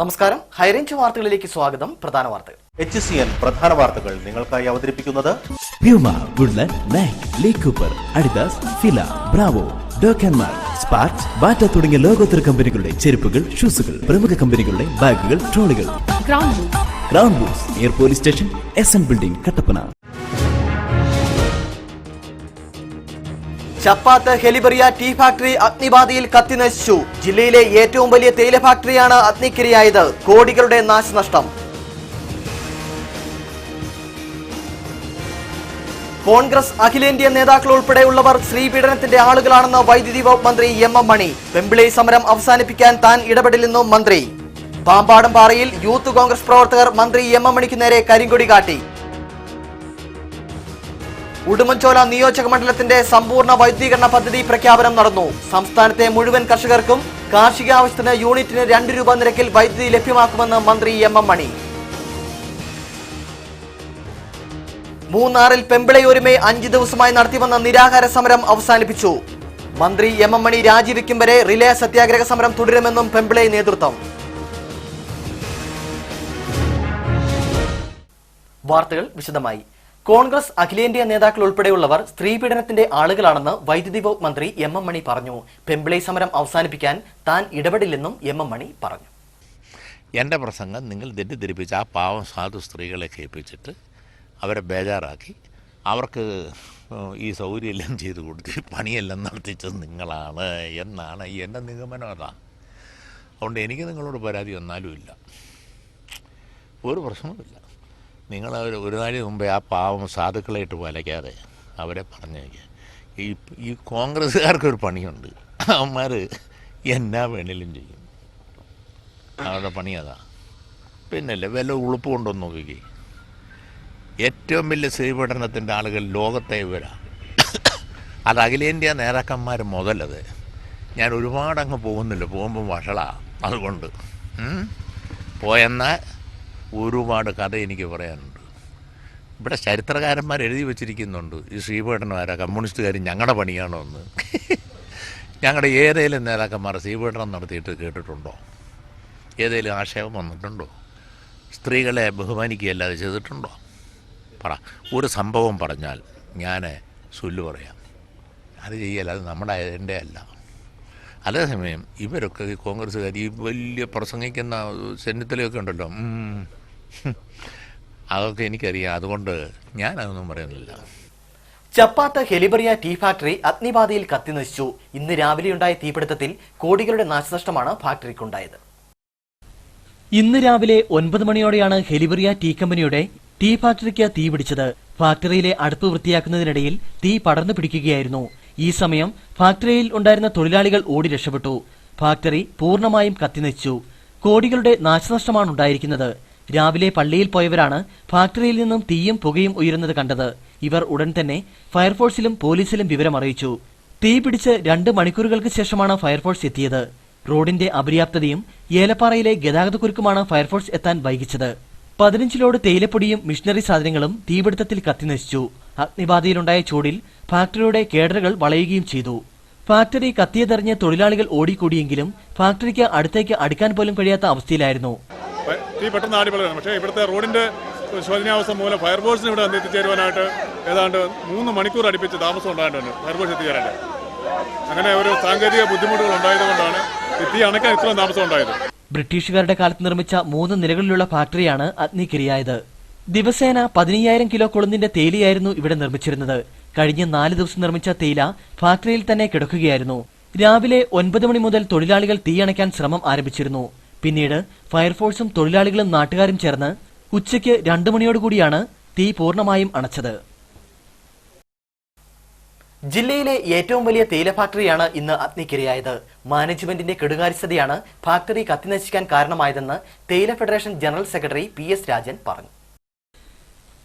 നമസ്കാരം, ഹൈറേഞ്ച് വാർത്തകളിലേക്ക് സ്വാഗതം. പ്രധാന വാർത്തകൾ. HCN പ്രധാന വാർത്തകൾ നിങ്ങൾക്കായി അവതരിപ്പിക്കുന്നത് Puma, Woodland, Nike, Lee Cooper, Adidas, Fila, Bravo, ഡോക്കൻമാർ, സ്പാർക്സ്, ബാറ്റ തുടങ്ങിയ ലോകോത്തര കമ്പനികളുടെ ചെരുപ്പുകൾ, ഷൂസുകൾ, പ്രമുഖ കമ്പനികളുടെ ബാഗുകൾ, ട്രോളികൾ. ഗ്രൗണ്ട് ബൂസ്, എയർ police station, SN building, Kattappana. Chappath Helibaria tea factory അഗ്നിബാധയിൽ കത്തിനശിച്ചു. ജില്ലയിലെ ഏറ്റവും വലിയ തേയില ഫാക്ടറിയാണ് അഗ്നിക്കിരയായത്. കോടികളുടെ നാശനഷ്ടം. കോൺഗ്രസ് അഖിലേന്ത്യാ നേതാക്കൾ ഉൾപ്പെടെയുള്ളവർ സ്ത്രീപീഡനത്തിന്റെ ആളുകളാണെന്ന് വൈദ്യുതി വകുപ്പ് മന്ത്രി M മണി. പെമ്പിളി സമരം അവസാനിപ്പിക്കാൻ താൻ ഇടപെടില്ലെന്നും മന്ത്രി. പാമ്പാടും പാറയിൽ യൂത്ത് കോൺഗ്രസ് പ്രവർത്തകർ മന്ത്രി M മണിക്ക് നേരെ കരിങ്കൊടി കാട്ടി. ഉടുമ്പൻചോല നിയോജക മണ്ഡലത്തിന്റെ സമ്പൂർണ്ണ വൈദ്യുതീകരണ പദ്ധതി പ്രഖ്യാപനം നടന്നു. സംസ്ഥാനത്തെ മുഴുവൻ കർഷകർക്കും കാർഷിക ആവശ്യത്തിന് യൂണിറ്റിന് 2 രൂപ നിരക്കിൽ വൈദ്യുതി ലഭ്യമാക്കുമെന്ന് മന്ത്രി M മണി. മൂന്നാറിൽ പെമ്പിളയൊരുമയെ 5 ദിവസമായി നടത്തിവന്ന നിരാഹാര സമരം അവസാനിപ്പിച്ചു. മന്ത്രി M മണി രാജിവെക്കും വരെ റിലേ സത്യാഗ്രഹ സമരം തുടരുമെന്നും പെമ്പിളെ നേതൃത്വം. വാർത്തകൾ വിശദമായി. കോൺഗ്രസ് അഖിലേന്ത്യാ നേതാക്കൾ ഉൾപ്പെടെയുള്ളവർ സ്ത്രീപീഡനത്തിന്റെ ആളുകളാണെന്ന് വൈദ്യുതി വകുപ്പ് മന്ത്രി M മണി പറഞ്ഞു. പെമ്പിളൈ സമരം അവസാനിപ്പിക്കാൻ താൻ ഇടപെടില്ലെന്നും M മണി പറഞ്ഞു. എൻ്റെ പ്രസംഗം നിങ്ങൾ തെറ്റിദ്ധരിപ്പിച്ച് ആ പാവം സാധു സ്ത്രീകളെ കേൾപ്പിച്ചിട്ട് അവരെ ബേജാറാക്കി അവർക്ക് ഈ സൗകര്യമെല്ലാം ചെയ്തു കൊടുത്ത് പണിയെല്ലാം നടത്തിച്ചത് നിങ്ങളാണ് എന്നാണ് എൻ്റെ നിഗമനം. അതാണ്. അതുകൊണ്ട് എനിക്ക് നിങ്ങളോട് പരാതി വന്നാലും ഇല്ല, ഒരു പ്രശ്നവുമില്ല. നിങ്ങൾ ഒരു നാൾ മുമ്പേ ആ പാവം സാധുക്കളായിട്ട് വലയ്ക്കാതെ അവരെ പറഞ്ഞേക്കുക. ഈ കോൺഗ്രസ്സുകാർക്കൊരു പണിയുണ്ട്, അവന്മാർ എന്നാ വേണേലും ചെയ്യും. അവരുടെ പണി അതാ. പിന്നല്ലേ വല്ല ഉളുപ്പ് കൊണ്ടൊന്ന് നോക്കി. ഏറ്റവും വലിയ സ്ത്രീപീഡനത്തിൻ്റെ ആളുകൾ ലോകത്തെ ഇവരാണ്. അത് അഖിലേന്ത്യാ നേതാക്കന്മാർ മുതലത്. ഞാൻ ഒരുപാടങ്ങ് പോകുന്നില്ല, പോകുമ്പം വഷളാണ്. അതുകൊണ്ട് പോയെന്നാൽ ഒരുപാട് കഥ എനിക്ക് പറയാനുണ്ട്. ഇവിടെ ചരിത്രകാരന്മാർ എഴുതി വച്ചിരിക്കുന്നുണ്ട് ഈ ശ്രീപീഡനമാരാ കമ്മ്യൂണിസ്റ്റുകാരും ഞങ്ങളുടെ പണിയാണോ എന്ന്. ഞങ്ങളുടെ ഏതെങ്കിലും നേതാക്കന്മാർ ശ്രീപീഡനം നടത്തിയിട്ട് കേട്ടിട്ടുണ്ടോ? ഏതെങ്കിലും ആക്ഷേപം വന്നിട്ടുണ്ടോ? സ്ത്രീകളെ ബഹുമാനിക്കുകയല്ലാതെ ചെയ്തിട്ടുണ്ടോ? പറ. ഒരു സംഭവം പറഞ്ഞാൽ ഞാൻ ചൊല്ലു പറയാം. അത് ചെയ്യല്ല, അത് നമ്മുടെ എൻ്റെ അല്ല. അതേസമയം ഇവരൊക്കെ കോൺഗ്രസ്സുകാർ ഈ വലിയ പ്രസംഗിക്കുന്ന ചെന്നിത്തലയൊക്കെ ഉണ്ടല്ലോ, അതൊക്കെ എനിക്കറിയാം. അതുകൊണ്ട് ഞാനതൊന്നും പറയുന്നില്ല. ചപ്പാത്ത് ഹെലിബറിയ ടീ ഫാക്ടറി അഗ്നിബാധയിൽ കത്തിനശിച്ചു. ഇന്ന് രാവിലെയുണ്ടായ തീപിടുത്തത്തിൽ കോടികളുടെ നാശനഷ്ടമാണ് ഫാക്ടറിക്കുണ്ടായത്. ഇന്ന് രാവിലെ 9 മണിയോടെയാണ് ഹെലിബറിയ ടീ കമ്പനിയുടെ ടീ ഫാക്ടറിക്ക് തീപിടിച്ചത്. ഫാക്ടറിയിലെ അടുപ്പ് വൃത്തിയാക്കുന്നതിനിടയിൽ തീ പടർന്നു പിടിക്കുകയായിരുന്നു. ഈ സമയം ഫാക്ടറിയിൽ ഉണ്ടായിരുന്ന തൊഴിലാളികൾ ഓടി രക്ഷപ്പെട്ടു. ഫാക്ടറി പൂർണ്ണമായും കത്തിനശിച്ചു. കോടികളുടെ നാശനഷ്ടമാണ് ഉണ്ടായിരിക്കുന്നത്. രാവിലെ പള്ളിയിൽ പോയവരാണ് ഫാക്ടറിയിൽ നിന്നും തീയും പുകയും ഉയരുന്നത് കണ്ടത്. ഇവർ ഉടൻ തന്നെ ഫയർഫോഴ്സിലും പോലീസിലും വിവരമറിയിച്ചു. തീ പിടിച്ച് 2 മണിക്കൂറുകൾക്ക് ശേഷമാണ് ഫയർഫോഴ്സ് എത്തിയത്. റോഡിന്റെ അപര്യാപ്തതയും ഏലപ്പാറയിലെ ഗതാഗതക്കുരുക്കുമാണ് ഫയർഫോഴ്സ് എത്താൻ വൈകിച്ചത്. 15 ലോഡ് തേയിലപ്പൊടിയും മിഷനറി സാധനങ്ങളും തീപിടുത്തത്തിൽ കത്തിനശിച്ചു. അഗ്നിബാധയിലുണ്ടായ ചൂടിൽ ഫാക്ടറിയുടെ കേഡറുകൾ വളയുകയും ചെയ്തു. ഫാക്ടറി കത്തിയതെറിഞ്ഞ് തൊഴിലാളികൾ ഓടിക്കൂടിയെങ്കിലും ഫാക്ടറിക്ക് അടുത്തേക്ക് അടുക്കാൻ പോലും കഴിയാത്ത അവസ്ഥയിലായിരുന്നു. തീ പെട്ടെന്ന് ആടിപ്പളയാണ്. പക്ഷേ ഇവിടുത്തെ റോഡിന്റെ ശോചനീയാവസ്ഥ മൂലം ഫയർഫോഴ്സിന് ഇവിടെ എത്തിച്ചേരുവാനായിട്ട് ഏതാണ്ട് 3 മണിക്കൂർ അടുപ്പിച്ച് താമസം ഉണ്ടായിട്ടുണ്ട് ഫയർഫോഴ്സ് എത്തിച്ചേരാനായിട്ട്. അങ്ങനെ ഒരു സാങ്കേതിക ബുദ്ധിമുട്ടുകൾ ഉണ്ടായതുകൊണ്ടാണ് തീ അണയ്ക്കാൻ ഇത്രയും താമസം ഉണ്ടായത്. ബ്രിട്ടീഷുകാരുടെ കാലത്ത് നിർമ്മിച്ച 3 നിലകളിലുള്ള ഫാക്ടറിയാണ് അഗ്നിക്കിരയായത്. ദിവസേന 15,000 കിലോ കൊളുന്തിന്റെ തേയിലയായിരുന്നു ഇവിടെ നിർമ്മിച്ചിരുന്നത്. കഴിഞ്ഞ 4 ദിവസം നിർമ്മിച്ച തേയില ഫാക്ടറിയിൽ തന്നെ കിടക്കുകയായിരുന്നു. രാവിലെ 9 മണി മുതൽ തൊഴിലാളികൾ തീയണയ്ക്കാൻ ശ്രമം ആരംഭിച്ചിരുന്നു. പിന്നീട് ഫയർഫോഴ്സും തൊഴിലാളികളും നാട്ടുകാരും ചേർന്ന് ഉച്ചയ്ക്ക് 2 മണിയോടുകൂടിയാണ് തീ പൂർണ്ണമായും അണച്ചത്. ജില്ലയിലെ ഏറ്റവും വലിയ തേയില ഫാക്ടറിയാണ് ഇന്ന് അഗ്നിക്കിരയായത്. മാനേജ്മെന്റിന്റെ കെടുകാര്യസ്ഥതയാണ് ഫാക്ടറി കത്തിനശിക്കാൻ കാരണമായതെന്ന് തേയില federation general secretary PS Rajan പറഞ്ഞു.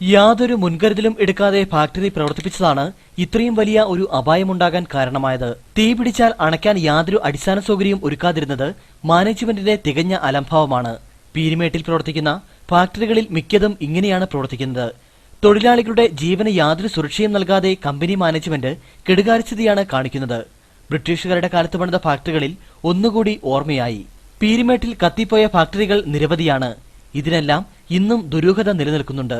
യാതൊരു മുൻകരുതലും എടുക്കാതെ ഫാക്ടറി പ്രവർത്തിപ്പിച്ചതാണ് ഇത്രയും വലിയ ഒരു അപായമുണ്ടാകാൻ കാരണമായത്. തീ പിടിച്ചാൽ അണയ്ക്കാൻ യാതൊരു അടിസ്ഥാന സൗകര്യവും ഒരുക്കാതിരുന്നത് മാനേജ്മെന്റിന്റെ തികഞ്ഞ അലംഭാവമാണ്. പീരുമേട്ടിൽ പ്രവർത്തിക്കുന്ന ഫാക്ടറികളിൽ മിക്കതും ഇങ്ങനെയാണ് പ്രവർത്തിക്കുന്നത്. തൊഴിലാളികളുടെ ജീവന് യാതൊരു സുരക്ഷയും നൽകാതെ കമ്പനി മാനേജ്മെന്റ് കെടുകാര്യസ്ഥതയാണ് കാണിക്കുന്നത്. ബ്രിട്ടീഷുകാരുടെ കാലത്ത് പണിത ഫാക്ടറികളിൽ ഒന്നുകൂടി ഓർമ്മയായി. പീരുമേട്ടിൽ കത്തിപ്പോയ ഫാക്ടറികൾ നിരവധിയാണ്. ഇതിനെല്ലാം ഇന്നും ദുരൂഹത നിലനിൽക്കുന്നുണ്ട്.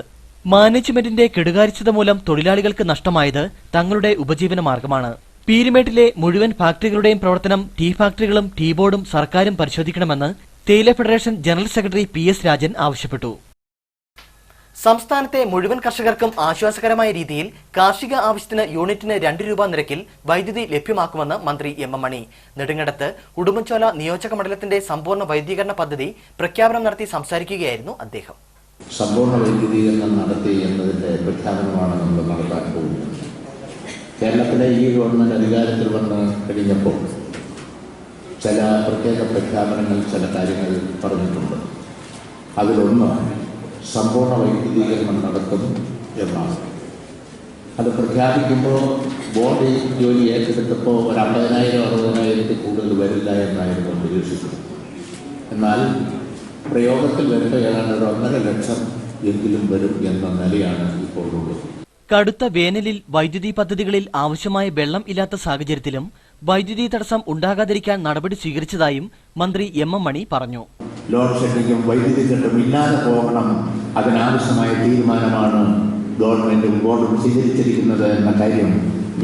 മാനേജ്മെന്റിന്റെ കെടുകാര്യസ്ഥത മൂലം തൊഴിലാളികൾക്ക് നഷ്ടമായത് തങ്ങളുടെ ഉപജീവന മാർഗമാണ്. പീരുമേട്ടിലെ മുഴുവൻ ഫാക്ടറികളുടെയും പ്രവർത്തനം ടീ ഫാക്ടറികളും ടീ ബോർഡും സർക്കാരും പരിശോധിക്കണമെന്ന് തേയില federation general secretary PS Rajan ആവശ്യപ്പെട്ടു. സംസ്ഥാനത്തെ മുഴുവൻ കർഷകർക്കും ആശ്വാസകരമായ രീതിയിൽ കാർഷിക ആവശ്യത്തിന് യൂണിറ്റിന് 2 രൂപ നിരക്കിൽ വൈദ്യുതി ലഭ്യമാക്കുമെന്ന് മന്ത്രി M. M. മണി നെടുങ്കണ്ടത്ത് ഉടുമ്പൻചോല നിയോജക മണ്ഡലത്തിന്റെ സമ്പൂർണ്ണ വൈദ്യുതീകരണ പദ്ധതി പ്രഖ്യാപനം നടത്തി സംസാരിക്കുകയായിരുന്നു അദ്ദേഹം. സമ്പൂർണ്ണ വൈദ്യുതീകരണം നടത്തി എന്നതിന്റെ പ്രഖ്യാപനമാണ് നമ്മൾ നടത്താൻ പോകുന്നത്. കേരളത്തിലെ ഈ ഗവൺമെന്റ് അധികാരത്തിൽ വന്ന് കഴിഞ്ഞപ്പോൾ ചില പ്രത്യേക പ്രഖ്യാപനങ്ങൾ, ചില കാര്യങ്ങൾ പറഞ്ഞിട്ടുണ്ട്. അതിലൊന്ന് സമ്പൂർണ്ണ വൈദ്യുതീകരണം നടത്തും എന്നാണ്. അത് പ്രഖ്യാപിക്കുമ്പോൾ ബോർഡ് ജോലി ഏറ്റെടുത്തപ്പോൾ 50,000 60,000 കൂടുതൽ വരില്ല എന്നായിരുന്നു പ്രതീക്ഷിച്ചത്. എന്നാൽ പ്രയോഗത്തിൽ വരുമ്പോൾ ഏതാണ്ട് 1.5 ലക്ഷം എങ്കിലും വരും എന്ന നിലയാണ് ഇപ്പോൾ ഉള്ളത്. കടുത്ത വേനലിൽ വൈദ്യുതി പദ്ധതികളിൽ ആവശ്യമായ വെള്ളം ഇല്ലാത്ത സാഹചര്യത്തിലും വൈദ്യുതി തടസ്സം ഉണ്ടാകാതിരിക്കാൻ നടപടി സ്വീകരിച്ചതായും മന്ത്രി M. M. മണി പറഞ്ഞു. ലോഡ് ഷെഡിങ്ങും വൈദ്യുതി കെട്ടും ഇല്ലാതെ പോകണം, അതിനാവശ്യമായ തീരുമാനമാണ് ഗവൺമെന്റും ബോർഡും സ്വീകരിച്ചിരിക്കുന്നത് എന്ന കാര്യം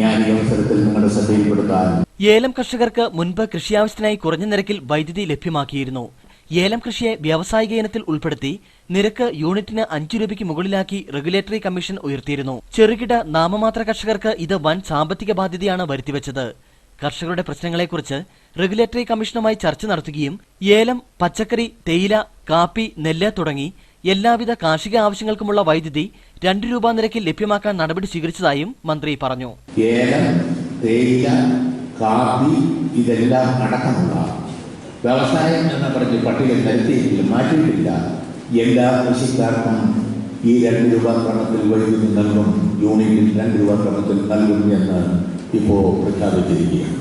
ഞാൻ ഈ അവസരത്തിൽ നിങ്ങളുടെ ശ്രദ്ധയിൽപ്പെടുത്താൻ. ഏലം കർഷകർക്ക് മുൻപ് കൃഷിയാവശ്യത്തിനായി കുറഞ്ഞ നിരക്കിൽ വൈദ്യുതി ലഭ്യമാക്കിയിരുന്നു. ഏലം കൃഷിയെ വ്യാവസായിക ഇനത്തിൽ ഉൾപ്പെടുത്തി നിരക്ക് യൂണിറ്റിന് 5 രൂപയ്ക്ക് മുകളിലാക്കി റെഗുലേറ്ററി കമ്മീഷൻ ഉയർത്തിയിരുന്നു. ചെറുകിട നാമമാത്ര കർഷകർക്ക് ഇത് വൻ സാമ്പത്തിക ബാധ്യതയാണ് വരുത്തിവെച്ചത്. കർഷകരുടെ പ്രശ്നങ്ങളെക്കുറിച്ച് റെഗുലേറ്ററി കമ്മീഷനുമായി ചർച്ച നടത്തുകയും ഏലം, പച്ചക്കറി, തേയില, കാപ്പി, നെല്ല് തുടങ്ങി എല്ലാവിധ കാർഷിക ആവശ്യങ്ങൾക്കുമുള്ള വൈദ്യുതി 2 രൂപ നിരക്കിൽ ലഭ്യമാക്കാൻ നടപടി സ്വീകരിച്ചതായും മന്ത്രി പറഞ്ഞു. ഏലം, തേയില, കാപ്പി ഇതെല്ലാം അടക്കമുള്ള വ്യവസായം എന്ന പറഞ്ഞ് പട്ടിക നിരത്തിയിട്ടില്ല, മാറ്റിയിട്ടില്ല. എല്ലാ കൃഷിക്കാർക്കും ഈ 2 രൂപ ക്രമത്തിൽ വൈദ്യുതി നൽകും, യൂണിറ്റിൽ 2 രൂപ ക്രമത്തിൽ നൽകും എന്ന് ഇപ്പോൾ പ്രഖ്യാപിച്ചിരിക്കുകയാണ്.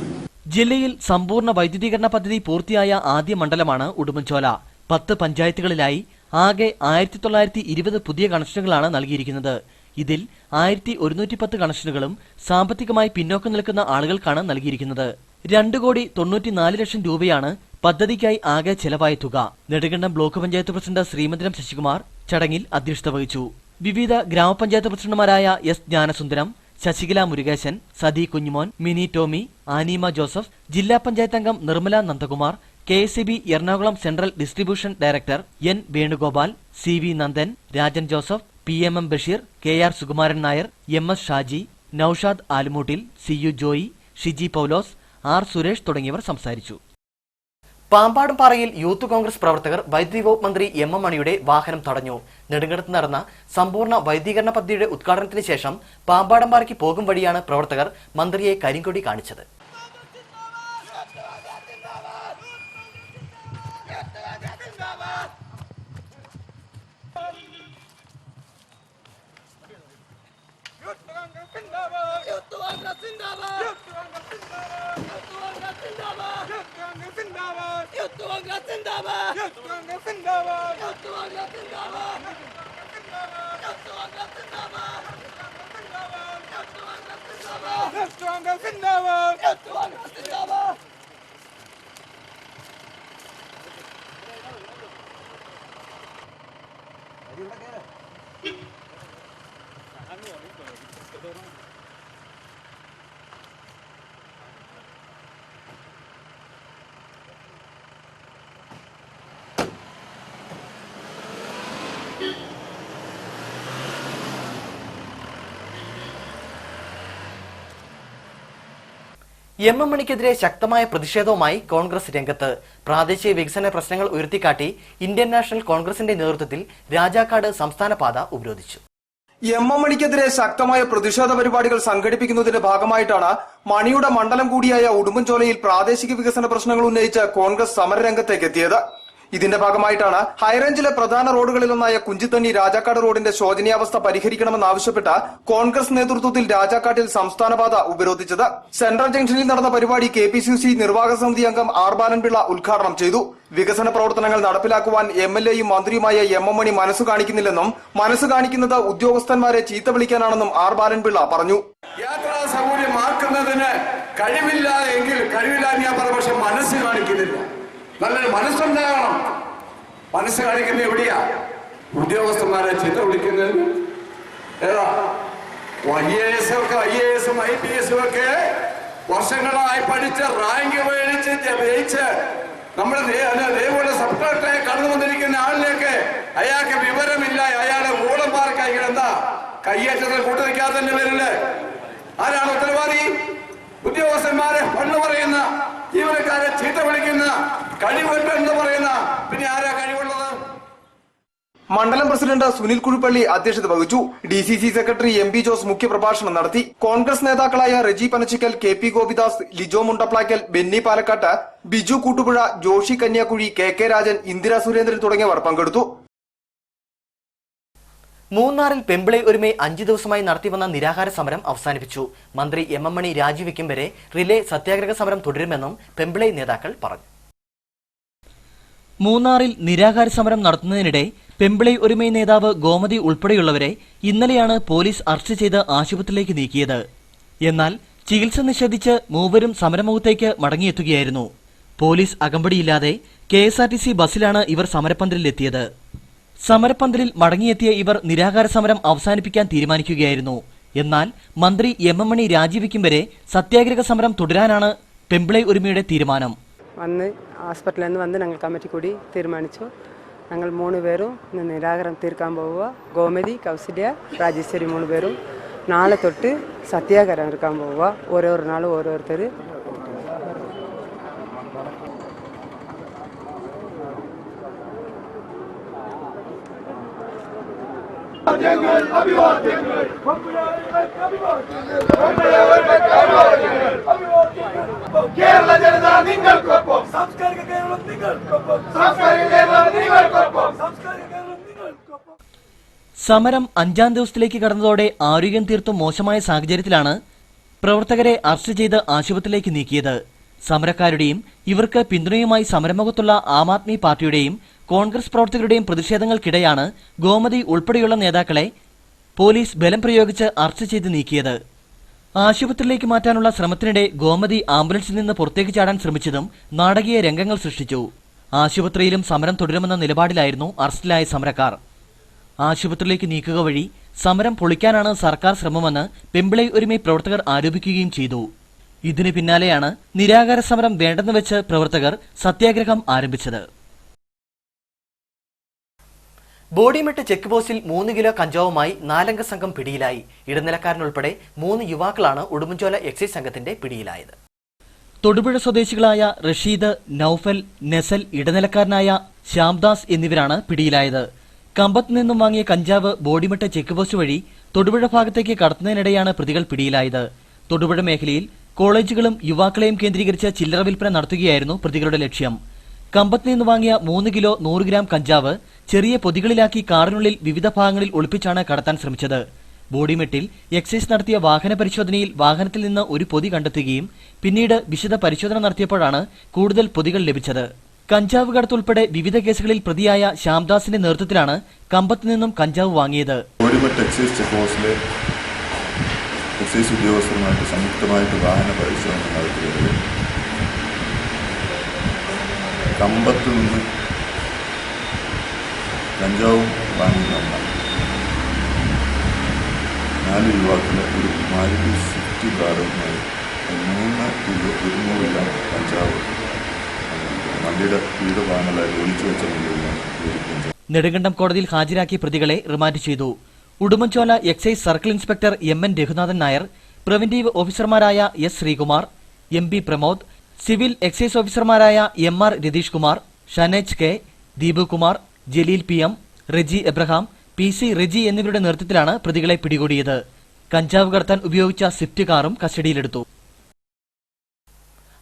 ജില്ലയിൽ സമ്പൂർണ്ണ വൈദ്യുതീകരണ പദ്ധതി പൂർത്തിയായ ആദ്യ മണ്ഡലമാണ് ഉടുമ്പൻചോല. 10 പഞ്ചായത്തുകളിലായി ആകെ 1920 പുതിയ കണക്ഷനുകളാണ് നൽകിയിരിക്കുന്നത്. ഇതിൽ 1110 കണക്ഷനുകളും സാമ്പത്തികമായി പിന്നോക്കം നിൽക്കുന്ന ആളുകൾക്കാണ് നൽകിയിരിക്കുന്നത്. 2,94,00,000 രൂപയാണ് പദ്ധതിക്കായി ആകെ ചെലവായ തുക. നെടുങ്കണ്ടം ബ്ലോക്ക് പഞ്ചായത്ത് പ്രസിഡന്റ് ശ്രീമന്ദിരം ശശികുമാർ ചടങ്ങിൽ അധ്യക്ഷത വഹിച്ചു. വിവിധ ഗ്രാമപഞ്ചായത്ത് പ്രസിഡന്റുമാരായ S. ജ്ഞാനസുന്ദരം, ശശികല മുരുകേശൻ, സതി കുഞ്ഞുമോൻ, മിനി ടോമി, ആനീമ ജോസഫ്, ജില്ലാ പഞ്ചായത്ത് അംഗം Nirmala Nandakumar, KSEB Ernakulam central distribution director N. Venugopal, CV Nandan, Rajan Joseph, PMM Basheer, KR Sukumaran Nair, MS Shaji, Naushad Alumoottil, CU Joy, Shiji Paulose, R. Suresh തുടങ്ങിയവർ സംസാരിച്ചു. പാമ്പാടുംപാറയിൽ യൂത്ത് കോൺഗ്രസ് പ്രവർത്തകർ വൈദ്യുതി വകുപ്പ് മന്ത്രി M. M. മണിയുടെ വാഹനം തടഞ്ഞു. നെടുങ്കണ്ടത്ത് നടന്ന സമ്പൂർണ്ണ വൈദ്യുതീകരണ പദ്ധതിയുടെ ഉദ്ഘാടനത്തിന് ശേഷം പാമ്പാടുംപാറയ്ക്ക് പോകും വഴിയാണ് പ്രവർത്തകർ മന്ത്രിയെ കരിങ്കൊടി കാണിച്ചത്. M. M. മണിക്കെതിരെ ശക്തമായ പ്രതിഷേധവുമായി കോൺഗ്രസ് രംഗത്ത്. പ്രാദേശിക വികസന പ്രശ്നങ്ങൾ ഉയർത്തിക്കാട്ടി ഇന്ത്യൻ നാഷണൽ കോൺഗ്രസിന്റെ നേതൃത്വത്തിൽ രാജാക്കാട് സംസ്ഥാന പാത ഉപരോധിച്ചു. M. M. മണിക്കെതിരെ ശക്തമായ പ്രതിഷേധ പരിപാടികൾ സംഘടിപ്പിക്കുന്നതിന്റെ ഭാഗമായിട്ടാണ് മണിയുടെ മണ്ഡലം കൂടിയായ ഉടുമ്പൻചോലയിൽ പ്രാദേശിക വികസന പ്രശ്നങ്ങൾ ഉന്നയിച്ച് കോൺഗ്രസ് സമരരംഗത്തേക്ക് എത്തിയത്. ഇതിന്റെ ഭാഗമായിട്ടാണ് ഹൈറേഞ്ചിലെ പ്രധാന റോഡുകളിലൊന്നായ കുഞ്ചിത്തണ്ണി രാജാക്കാട് റോഡിന്റെ ശോചനീയാവസ്ഥ പരിഹരിക്കണമെന്നാവശ്യപ്പെട്ട് കോൺഗ്രസ് നേതൃത്വത്തിൽ രാജാക്കാട്ടിൽ സംസ്ഥാനപാത ഉപരോധിച്ചത്. സെൻട്രൽ ജംഗ്ഷനിൽ നടന്ന പരിപാടി KPCC നിർവാഹക സമിതി അംഗം R. ബാലൻപിള്ള ഉദ്ഘാടനം ചെയ്തു. വികസന പ്രവർത്തനങ്ങൾ നടപ്പിലാക്കുവാൻ MLAയും മന്ത്രിയുമായ M. M. മണി മനസ്സു കാണിക്കുന്നില്ലെന്നും മനസ്സ് കാണിക്കുന്നത് ഉദ്യോഗസ്ഥന്മാരെ ചീത്ത വിളിക്കാനാണെന്നും R. ബാലൻപിള്ള പറഞ്ഞു. യാത്രാ സൗകര്യമാക്കുന്നതിന് കഴിവില്ല എങ്കിൽ കഴിവില്ല എന്ന് ഞാൻ പറഞ്ഞു, പക്ഷെ മനസ്സ് കാണിക്കുന്നില്ല. നല്ലൊരു മനസ്സുണ്ടാകണം. മനസ്സ് കാണിക്കുന്നത് എവിടെയാ? ഉദ്യോഗസ്ഥന്മാരെ ചീത്ത വിളിക്കുന്നത് ഏതാ? IAS IPS ഒക്കെ വർഷങ്ങളായി പഠിച്ച് റാങ്ക് മേടിച്ച് ജയിച്ച് നമ്മുടെ ദേവയുടെ സബ് കളക്ടറെ കടന്നു വന്നിരിക്കുന്ന ആളിലേക്ക് അയാൾക്ക് വിവരമില്ല. അയാളെ ഊളന്മാർക്ക് എന്താ കയ്യേറ്റത്തിൽ കൂട്ടുനിൽക്കാതെ തന്നെ വരില്ലേ? ആരാണ് ഉത്തരവാദി? ഉദ്യോഗസ്ഥന്മാരെ പണ്ണ് പറയുന്ന, ജീവനക്കാരെ ചീത്ത വിളിക്കുന്ന, കഴിവുണ്ട് എന്ന് പറയുന്ന, പിന്നെ ആരാ കഴിവുള്ളത്? മണ്ഡലം പ്രസിഡന്റ് സുനിൽ കുഴിപ്പള്ളി അധ്യക്ഷത വഹിച്ചു. DCC സെക്രട്ടറി MB ജോസ് മുഖ്യപ്രഭാഷണം നടത്തി. കോൺഗ്രസ് നേതാക്കളായ റെജി പനച്ചിക്കൽ, KP ഗോപിദാസ്, ലിജോ മുണ്ടപ്ലാക്കൽ, ബെന്നി പാലക്കാട്ട്, ബിജു കൂട്ടുപുഴ, ജോഷി കന്യാക്കുഴി, KK രാജൻ, ഇന്ദിര സുരേന്ദ്രൻ തുടങ്ങിയവർ പങ്കെടുത്തു. മൂന്നാറിൽ പെമ്പിളൈ ഒരുമൈ 5 ദിവസമായി നടത്തിവന്ന നിരാഹാര സമരം അവസാനിപ്പിച്ചു. മന്ത്രി MM മണി രാജിവെക്കും വരെ റിലേ സത്യാഗ്രഹ സമരം തുടരുമെന്നും പെമ്പിളൈ നേതാക്കൾ പറഞ്ഞു. മൂന്നാറിൽ നിരാഹാര സമരം നടത്തുന്നതിനിടെ പെമ്പിളൈ ഒരുമൈ നേതാവ് ഗോമതി ഉൾപ്പെടെയുള്ളവരെ ഇന്നലെയാണ് പോലീസ് അറസ്റ്റ് ചെയ്ത് ആശുപത്രിയിലേക്ക് നീക്കിയത്. എന്നാൽ ചികിത്സ നിഷേധിച്ച് മൂവരും സമരമുഖത്തേക്ക് മടങ്ങിയെത്തുകയായിരുന്നു. പോലീസ് അകമ്പടിയില്ലാതെ KSRTC ബസ്സിലാണ് ഇവർ സമരപ്പന്തലിലെത്തിയത്. സമരപ്പന്തലിൽ മടങ്ങിയെത്തിയ ഇവർ നിരാഹാര സമരം അവസാനിപ്പിക്കാൻ തീരുമാനിക്കുകയായിരുന്നു. എന്നാൽ മന്ത്രി MM മണി രാജിവെക്കും വരെ സത്യാഗ്രഹ സമരം തുടരാനാണ് പെമ്പിളൈ ഒരുമയുടെ തീരുമാനം. ഹോസ്പിറ്റലിൽ നിന്ന് വന്ന് ഞങ്ങൾ കമ്മിറ്റി കൂടി തീരുമാനിച്ചു. ഞങ്ങൾ 3 പേരും ഇന്ന് നിരാകരണം തീർക്കാൻ പോവുക. ഗോമതി, കൗസല്യ, രാജേശ്വരി 3 പേരും നാളെ തൊട്ട് സത്യാഗ്രഹം എടുക്കാൻ പോവുക. ഓരോരോ നാളും ഓരോരുത്തർ. കേരള ജനത നിങ്ങൾക്കൊപ്പം, സാംസ്കാരിക കേരളം നിങ്ങൾക്കൊപ്പം, സാംസ്കാരിക കേരളം നിങ്ങൾക്കൊപ്പം, സാംസ്കാരിക കേരളം നിങ്ങൾക്കൊപ്പം. സമരം 5ാം ദിവസത്തിലേക്ക് കടന്നതോടെ ആരോഗ്യം തീർത്തും മോശമായ സാഹചര്യത്തിലാണ് പ്രവർത്തകരെ അറസ്റ്റ് ചെയ്ത് ആശുപത്രിയിലേക്ക് നീക്കിയത്. സമരക്കാരുടെയും ഇവർക്ക് പിന്തുണയുമായി സമരമുഖത്തുള്ള ആം ആദ്മി പാർട്ടിയുടെയും കോൺഗ്രസ് പ്രവർത്തകരുടെയും പ്രതിഷേധങ്ങൾക്കിടെയാണ് ഗോമതി ഉൾപ്പെടെയുള്ള നേതാക്കളെ പോലീസ് ബലം പ്രയോഗിച്ച് അറസ്റ്റ് ചെയ്ത് നീക്കിയത്. ആശുപത്രിയിലേക്ക് മാറ്റാനുള്ള ശ്രമത്തിനിടെ ഗോമതി ആംബുലൻസിൽ നിന്ന് പുറത്തേക്ക് ചാടാൻ ശ്രമിച്ചതും നാടകീയ രംഗങ്ങൾ സൃഷ്ടിച്ചു. ആശുപത്രിയിലും സമരം തുടരുമെന്ന നിലപാടിലായിരുന്നു അറസ്റ്റിലായ സമരക്കാർ. ആശുപത്രിയിലേക്ക് നീക്കുക വഴി സമരം പൊളിക്കാനാണ് സർക്കാർ ശ്രമമെന്ന് പെമ്പിളൈ ഒരുമൈ പ്രവർത്തകർ ആരോപിക്കുകയും ചെയ്തു. ഇതിന് പിന്നാലെയാണ് നിരാഹാര സമരം വേണ്ടെന്ന് വെച്ച് പ്രവർത്തകർ സത്യാഗ്രഹം ആരംഭിച്ചത്. ബോഡിമെട്ട് ചെക്ക് പോസ്റ്റിൽ 3 കിലോ കഞ്ചാവുമായി 4 അംഗ സംഘം പിടിയിലായി. ഇടനിലക്കാരനുൾപ്പെടെ 3 യുവാക്കളാണ് ഉടുമ്പൻചോല എക്സൈസ് സംഘത്തിന്റെ പിടിയിലായത്. തൊടുപുഴ സ്വദേശികളായ റഷീദ്, നൌഫൽ, നെസൽ, ഇടനിലക്കാരനായ ശ്യാംദാസ് എന്നിവരാണ് പിടിയിലായത്. കമ്പത്ത് നിന്നും വാങ്ങിയ കഞ്ചാവ് ബോഡിമെട്ട് ചെക്ക് പോസ്റ്റ് വഴി തൊടുപുഴ ഭാഗത്തേക്ക് കടത്തുന്നതിനിടെയാണ് പ്രതികൾ പിടിയിലായത്. തൊടുപുഴ മേഖലയിൽ കോളേജുകളും യുവാക്കളെയും കേന്ദ്രീകരിച്ച് ചില്ലറ വിൽപ്പന നടത്തുകയായിരുന്നു പ്രതികളുടെ ലക്ഷ്യം. കമ്പത്ത് നിന്ന് വാങ്ങിയ 3 കിലോ 100 ഗ്രാം കഞ്ചാവ് ചെറിയ പൊതികളിലാക്കി കാറിനുള്ളിൽ വിവിധ ഭാഗങ്ങളിൽ ഒളിപ്പിച്ചാണ് കടത്താൻ ശ്രമിച്ചത്. ബോഡിമെട്ടിൽ എക്സൈസ് നടത്തിയ വാഹന പരിശോധനയിൽ വാഹനത്തിൽ നിന്ന് ഒരു പൊതി കണ്ടെത്തുകയും പിന്നീട് വിശദ പരിശോധന നടത്തിയപ്പോഴാണ് കൂടുതൽ പൊതികൾ ലഭിച്ചത്. കഞ്ചാവ് കടത്തുൾപ്പെടെ വിവിധ കേസുകളിൽ പ്രതിയായ ശ്യാംദാസിന്റെ നേതൃത്വത്തിലാണ് കമ്പത്ത് നിന്നും കഞ്ചാവ് വാങ്ങിയത്. എക്സൈസ് ഉദ്യോഗസ്ഥരുമായിട്ട് സംയുക്തമായിട്ട് വാഹന പരിശോധന നടത്തിയത് കമ്പത്ത് നിന്ന് കഞ്ചാവും വാങ്ങി വന്ന 4 യുവാക്കളെ ഒരു മാരുതി സ്വിഫ്റ്റ് കാറുമായി 3 കിലോ 200 ഗ്രാം കഞ്ചാവ് വണ്ടിയുടെ വിവിധ ഭാഗങ്ങളായി ഒളിച്ചു വെച്ച നിലയിലാണ്. നെടുങ്കണ്ടം കോടതിയിൽ ഹാജരാക്കിയ പ്രതികളെ റിമാൻഡ് ചെയ്തു. Udumbanchola excise circle inspector MN Raghunathan Nair, preventive ഓഫീസർമാരായ S Sreekumar, MB Pramod, civil excise ഓഫീസർമാരായ MR Ratheesh Kumar, Shanej K, Deepu Kumar, Jaleel PM, Reji Abraham, PC Reji എന്നിവരുടെ നേതൃത്വത്തിലാണ് പ്രതികളെ പിടികൂടിയത്. കഞ്ചാവ് കടത്താൻ ഉപയോഗിച്ച സ്വിഫ്റ്റ് കാറും കസ്റ്റഡിയിലെടുത്തു.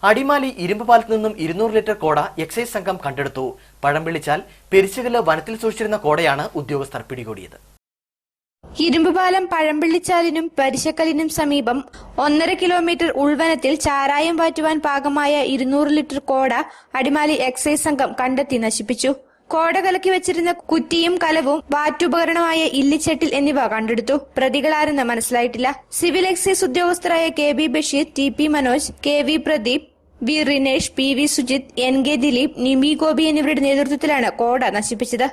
അടിമാലി ഇരുമ്പുപാലത്ത് നിന്നും 200 ലിറ്റർ കോട എക്സൈസ് സംഘം കണ്ടെടുത്തു. പഴം വിളിച്ചാൽ പെരിച്ചുകല്ല് വനത്തിൽ സൂക്ഷിച്ചിരുന്ന കോടയാണ് ഉദ്യോഗസ്ഥർ പിടികൂടിയത്. ഇരുമ്പുപാലം പഴമ്പിള്ളിച്ചാലിനും പരിശക്കലിനും സമീപം 1.5 കിലോമീറ്റർ ഉൾവനത്തിൽ ചാരായം വാറ്റുവാൻ പാകമായ 200 ലിറ്റർ കോട അടിമാലി എക്സൈസ് സംഘം കണ്ടെത്തി നശിപ്പിച്ചു. കോട കലക്കി വെച്ചിരുന്ന കുറ്റിയും കലവും വാറ്റുപകരണമായ ഇല്ലിച്ചട്ടിൽ എന്നിവ കണ്ടെടുത്തു. പ്രതികളാരെന്ന് മനസ്സിലായിട്ടില്ല. സിവിൽ എക്സൈസ് ഉദ്യോഗസ്ഥരായ KB Basheer, TP Manoj, KV Pradeep, V Rinesh, P V Sujith, N K Dileep, Nimi Gopi എന്നിവരുടെ നേതൃത്വത്തിലാണ് കോട നശിപ്പിച്ചത്.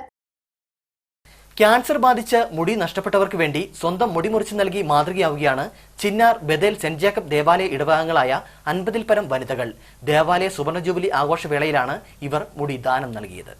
ക്യാൻസർ ബാധിച്ച് മുടി നഷ്ടപ്പെട്ടവർക്ക് വേണ്ടി സ്വന്തം മുടി മുറിച്ചു നൽകി മാതൃകയാവുകയാണ് ചിന്നാർ ബദേൽ സെന്റ് ജേക്കബ് ദേവാലയ ഇടവകങ്ങളായ 50-ൽ പരം വനിതകൾ. ദേവാലയ സുവർണ ജൂബിലി ആഘോഷവേളയിലാണ് ഇവർ മുടി ദാനം നൽകിയത്.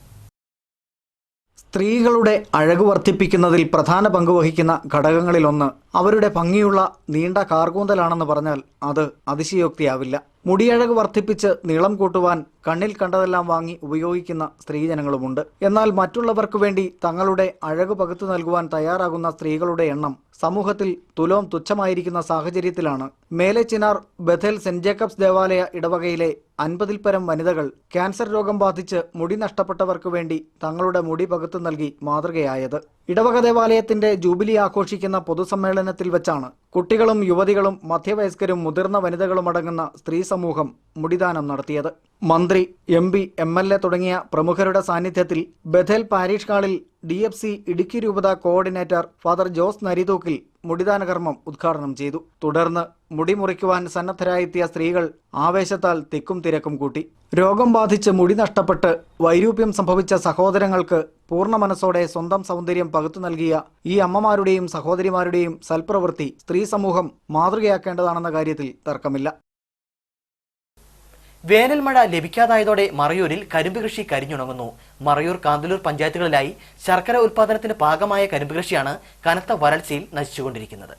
സ്ത്രീകളുടെ അഴകു വർദ്ധിപ്പിക്കുന്നതിൽ പ്രധാന പങ്ക് വഹിക്കുന്ന ഘടകങ്ങളിലൊന്ന് അവരുടെ ഭംഗിയുള്ള നീണ്ട കാർകൂന്തലാണെന്ന് പറഞ്ഞാൽ അത് അതിശയോക്തിയാവില്ല. മുടിയഴക് വർദ്ധിപ്പിച്ച് നീളം കൂട്ടുവാൻ കണ്ണിൽ കണ്ടതെല്ലാം വാങ്ങി ഉപയോഗിക്കുന്ന സ്ത്രീജനങ്ങളുമുണ്ട്. എന്നാൽ മറ്റുള്ളവർക്ക് വേണ്ടി തങ്ങളുടെ അഴക് പകുത്തു നൽകുവാൻ തയ്യാറാകുന്ന സ്ത്രീകളുടെ എണ്ണം സമൂഹത്തിൽ തുലോം തുച്ഛമായിരിക്കുന്ന സാഹചര്യത്തിലാണ് മേലെ ചിനാർ ബഥേൽ സെന്റ് ജേക്കബ്സ് ദേവാലയ ഇടവകയിലെ 50-ൽ പരം വനിതകൾ ക്യാൻസർ രോഗം ബാധിച്ച് മുടി നഷ്ടപ്പെട്ടവർക്ക് വേണ്ടി തങ്ങളുടെ മുടി പകുത്തു നൽകി മാതൃകയായത്. ഇടവക ദേവാലയത്തിന്റെ ജൂബിലി ആഘോഷിക്കുന്ന പൊതുസമ്മേളനത്തിൽ വെച്ചാണ് കുട്ടികളും യുവതികളും മധ്യവയസ്കരും മുതിർന്ന വനിതകളും അടങ്ങുന്ന സ്ത്രീ സമൂഹം മുടിദാനം നടത്തിയത്. മന്ത്രി, MP, MLA തുടങ്ങിയ പ്രമുഖരുടെ സാന്നിധ്യത്തിൽ ബഥേൽ പാരിഷ് ഹാളിൽ DFC ഇടുക്കി രൂപത കോർഡിനേറ്റർ ഫാദർ ജോസ് നരിതൂക്കിൽ മുടിദാന കർമ്മം ഉദ്ഘാടനം ചെയ്തു. തുടർന്ന് മുടി മുറിക്കുവാൻ സന്നദ്ധരായെത്തിയ സ്ത്രീകൾ ആവേശത്താൽ തിക്കും തിരക്കും കൂട്ടി. രോഗം ബാധിച്ച് മുടി നഷ്ടപ്പെട്ട് വൈരൂപ്യം സംഭവിച്ച സഹോദരങ്ങൾക്ക് പൂർണ്ണ മനസ്സോടെ സ്വന്തം സൗന്ദര്യം പകുത്തു നൽകിയ ഈ അമ്മമാരുടെയും സഹോദരിമാരുടെയും സൽപ്രവൃത്തി സ്ത്രീ സമൂഹം മാതൃകയാക്കേണ്ടതാണെന്ന കാര്യത്തിൽ തർക്കമില്ല. വേനൽ മഴ ലഭിക്കാതായതോടെ മറയൂരിൽ കരിമ്പ് കൃഷി കരിഞ്ഞുണങ്ങുന്നു. മറയൂർ, കാന്തല്ലൂർ പഞ്ചായത്തുകളിലായി ശർക്കര ഉൽപാദനത്തിന് പാകമായ കരിമ്പ് കൃഷിയാണ് കനത്ത വരൾച്ചയിൽ നശിച്ചുകൊണ്ടിരിക്കുന്നത്.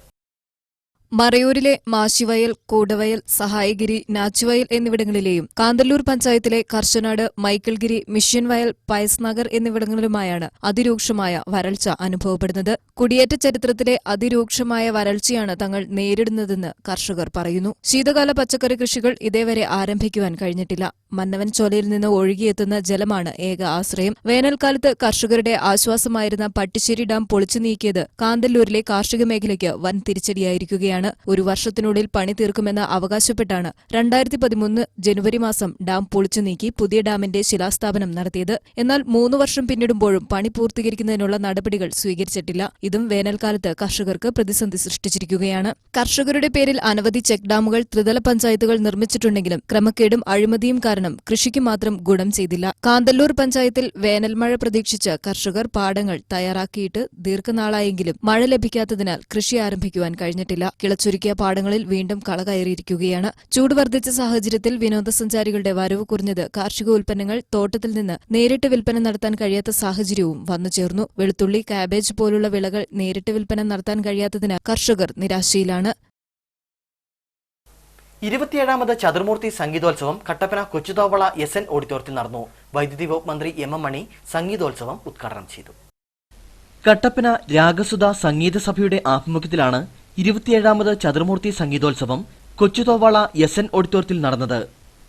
മറയൂരിലെ മാശിവയൽ, കൂടവയൽ, സഹായഗിരി, നാച്ചുവയൽ എന്നിവിടങ്ങളിലെയും കാന്തല്ലൂർ പഞ്ചായത്തിലെ കർശനാട്, മൈക്കിൾഗിരി, മിഷ്യൻ വയൽ, പയസ് നഗർ എന്നിവിടങ്ങളിലുമായാണ് അതിരൂക്ഷമായ വരൾച്ച അനുഭവപ്പെടുന്നത്. കുടിയേറ്റ ചരിത്രത്തിലെ അതിരൂക്ഷമായ വരൾച്ചയാണ് തങ്ങൾ നേരിടുന്നതെന്ന് കർഷകർ പറയുന്നു. ശീതകാല പച്ചക്കറി കൃഷികൾ ഇതേവരെ ആരംഭിക്കുവാൻ കഴിഞ്ഞിട്ടില്ല. മന്നവൻ ചോലയിൽ നിന്ന് ഒഴുകിയെത്തുന്ന ജലമാണ് ഏക ആശ്രയം. വേനൽക്കാലത്ത് കർഷകരുടെ ആശ്വാസമായിരുന്ന പട്ടിശ്ശേരി ഡാം പൊളിച്ചു നീക്കിയത് കാന്തല്ലൂരിലെ കാർഷിക മേഖലയ്ക്ക് വൻ തിരിച്ചടിയായിരിക്കുകയാണ്. ഒരു വർഷത്തിനുള്ളിൽ പണി തീർക്കുമെന്ന് അവകാശപ്പെട്ടാണ് 2013 ജനുവരി മാസം ഡാം പൊളിച്ചു നീക്കി പുതിയ ഡാമിന്റെ ശിലാസ്ഥാപനം നടത്തിയത്. എന്നാൽ 3 വർഷം പിന്നിടുമ്പോഴും പണി പൂർത്തീകരിക്കുന്നതിനുള്ള നടപടികൾ സ്വീകരിച്ചിട്ടില്ല. ഇതും വേനൽക്കാലത്ത് കർഷകർക്ക് പ്രതിസന്ധി സൃഷ്ടിച്ചിരിക്കുകയാണ്. കർഷകരുടെ പേരിൽ അനവധി ചെക്ക് ഡാമുകൾ ത്രിതല പഞ്ചായത്തുകൾ നിർമ്മിച്ചിട്ടുണ്ടെങ്കിലും ക്രമക്കേടും അഴിമതിയും കാരണം കൃഷിക്ക് മാത്രം ഗുണം ചെയ്തില്ല. കാന്തല്ലൂർ പഞ്ചായത്തിൽ വേനൽമഴ പ്രതീക്ഷിച്ച് കർഷകർ പാടങ്ങൾ തയ്യാറാക്കിയിട്ട് ദീർഘനാളായെങ്കിലും മഴ ലഭിക്കാത്തതിനാൽ കൃഷി ആരംഭിക്കുവാൻ കഴിഞ്ഞിട്ടില്ല. കിളച്ചൊരുക്കിയ പാടങ്ങളിൽ വീണ്ടും കള കയറിയിരിക്കുകയാണ്. ചൂട് വർദ്ധിച്ച സാഹചര്യത്തിൽ വിനോദസഞ്ചാരികളുടെ വരവ് കുറഞ്ഞത് കാർഷിക ഉൽപ്പന്നങ്ങൾ തോട്ടത്തിൽ നിന്ന് നേരിട്ട് വിൽപ്പന നടത്താൻ കഴിയാത്ത സാഹചര്യവും വന്നുചേർന്നു. വെളുത്തുള്ളി, കാബേജ് പോലുള്ള വിളകൾ നേരിട്ട് വിൽപ്പന നടത്താൻ കഴിയാത്തതിനാൽ കർഷകർ നിരാശയിലാണ്. 27ാമത് ചതുർമൂർത്തി സംഗീതോത്സവം കട്ടപ്പന കൊച്ചുതോവള SN ഓഡിറ്റോറിയത്തിൽ നടന്നു. വൈദ്യുതി വകുപ്പ് മന്ത്രി MM മണി സംഗീതോത്സവം ഉദ്ഘാടനം ചെയ്തു. കട്ടപ്പന രാഗസുധ സംഗീത സഭയുടെ ആഭിമുഖ്യത്തിലാണ് 27ാമത് ചതുർമൂർത്തി സംഗീതോത്സവം കൊച്ചുതോവാള SN ഓഡിറ്റോറിയത്തിൽ നടന്നത്.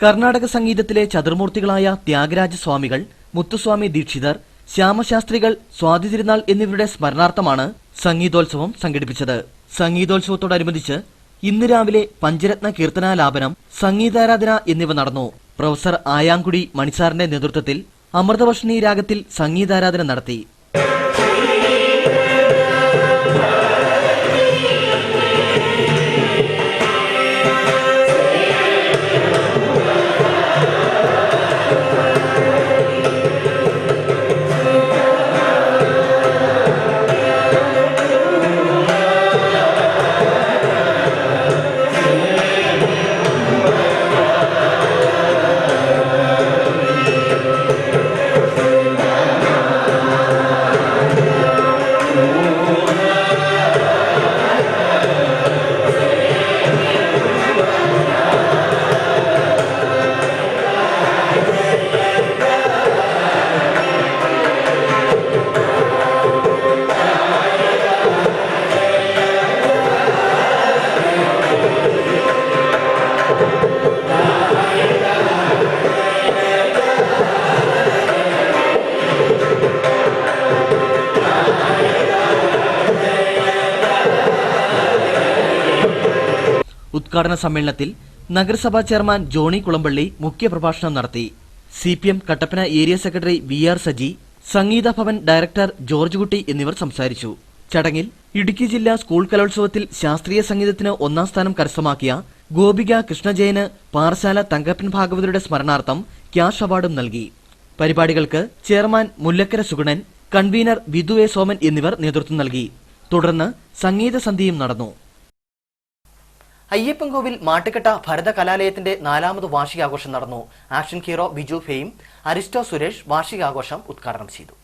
കർണാടക സംഗീതത്തിലെ ചതുർമൂർത്തികളായ ത്യാഗരാജ സ്വാമികൾ, മുത്തുസ്വാമി ദീക്ഷിതർ, ശ്യാമശാസ്ത്രികൾ, സ്വാതി തിരുനാൾ എന്നിവരുടെ സ്മരണാർത്ഥമാണ് സംഗീതോത്സവം സംഘടിപ്പിച്ചത്. സംഗീതോത്സവത്തോടനുബന്ധിച്ച് ഇന്ന് രാവിലെ പഞ്ചരത്ന കീർത്തനാലാപനം, സംഗീതാരാധന എന്നിവ നടന്നു. പ്രൊഫസർ ആയാങ്കുടി മണിസാറിന്റെ നേതൃത്വത്തിൽ അമൃതവർഷിണി രാഗത്തിൽ സംഗീതാരാധന നടത്തി. ഉദ്ഘാടന സമ്മേളനത്തിൽ നഗരസഭാ ചെയർമാൻ ജോണി കുളമ്പള്ളി മുഖ്യപ്രഭാഷണം നടത്തി. CPM Kattappana area secretary VR Saji, Sangeetha Bhavan director George Kutty എന്നിവർ സംസാരിച്ചു. ചടങ്ങിൽ ഇടുക്കി ജില്ലാ സ്കൂൾ കലോത്സവത്തിൽ ശാസ്ത്രീയ സംഗീതത്തിന് 1ാം സ്ഥാനം കരസ്ഥമാക്കിയ ഗോപിക കൃഷ്ണജയന് പാറശാല തങ്കപ്പൻ ഭാഗവതരുടെ സ്മരണാർത്ഥം ക്യാഷ് അവാർഡും നൽകി. പരിപാടികൾക്ക് chairman Mullakkara Sugunan, convener Vidhu A Soman എന്നിവർ നേതൃത്വം നൽകി. തുടർന്ന് സംഗീത സന്ധ്യയും നടന്നു. അയ്യപ്പൻകോവിൽ മാട്ടുകെട്ട ഭരത കലാലയത്തിന്റെ 4ാമത് വാർഷികാഘോഷം നടന്നു. Action hero Biju fame, Aristo Suresh വാർഷികാഘോഷം ഉദ്ഘാടനം ചെയ്തു.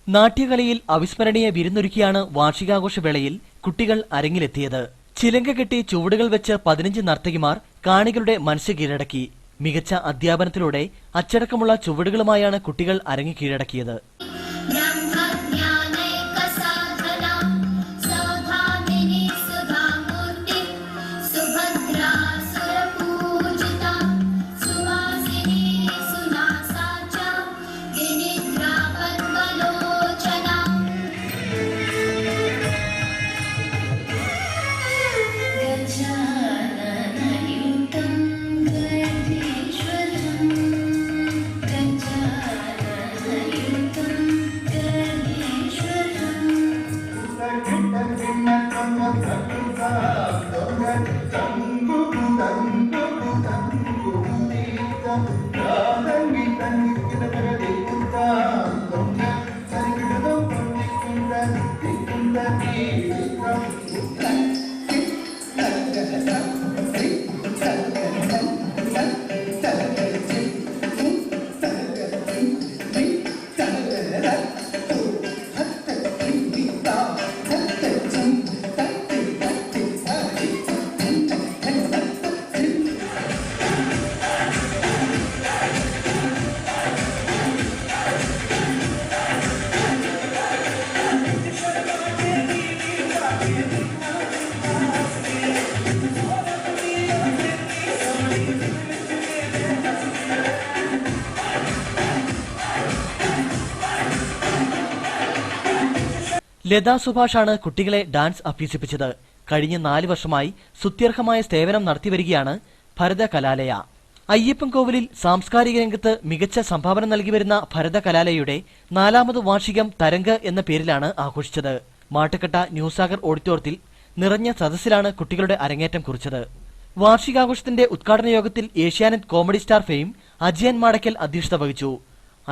നാട്യകലയിൽ അവിസ്മരണീയ വിരുന്നൊരുക്കിയാണ് വാർഷികാഘോഷ വേളയിൽ കുട്ടികൾ അരങ്ങിലെത്തിയത്. ചിലങ്ക കെട്ടി ചുവടുകൾ വെച്ച് 15 നർത്തകിമാർ കാണികളുടെ മനസ്സ് കീഴടക്കി. മികച്ച അധ്യാപനത്തിലൂടെ അച്ചടക്കമുള്ള ചുവടുകളുമായാണ് കുട്ടികൾ അരങ്ങ് കീഴടക്കിയത്. ലതാ സുഭാഷാണ് കുട്ടികളെ ഡാൻസ് അഭ്യസിപ്പിച്ചത്. കഴിഞ്ഞ 4 വർഷമായി സ്തുത്യർഹമായ സേവനം നടത്തിവരികയാണ് ഭരത കലാലയ. അയ്യപ്പൻകോവിലിൽ സാംസ്കാരിക രംഗത്ത് മികച്ച സംഭാവന നൽകിവരുന്ന ഭരത കലാലയയുടെ 4ാമത് വാർഷികം തരംഗ് എന്ന പേരിലാണ് ആഘോഷിച്ചത്. മാട്ടുകെട്ട ന്യൂസാഗർ ഓഡിറ്റോറിയത്തിൽ നിറഞ്ഞ സദസ്സിലാണ് കുട്ടികളുടെ അരങ്ങേറ്റം കുറിച്ചത്. വാർഷികാഘോഷത്തിന്റെ ഉദ്ഘാടന യോഗത്തിൽ Asianet comedy star fame Ajayan Madakkal അധ്യക്ഷത വഹിച്ചു.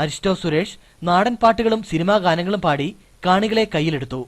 അരിസ്റ്റോ സുരേഷ് നാടൻ പാട്ടുകളും സിനിമാ ഗാനങ്ങളും പാടി കാണികളെ കയ്യിലെടുത്തു.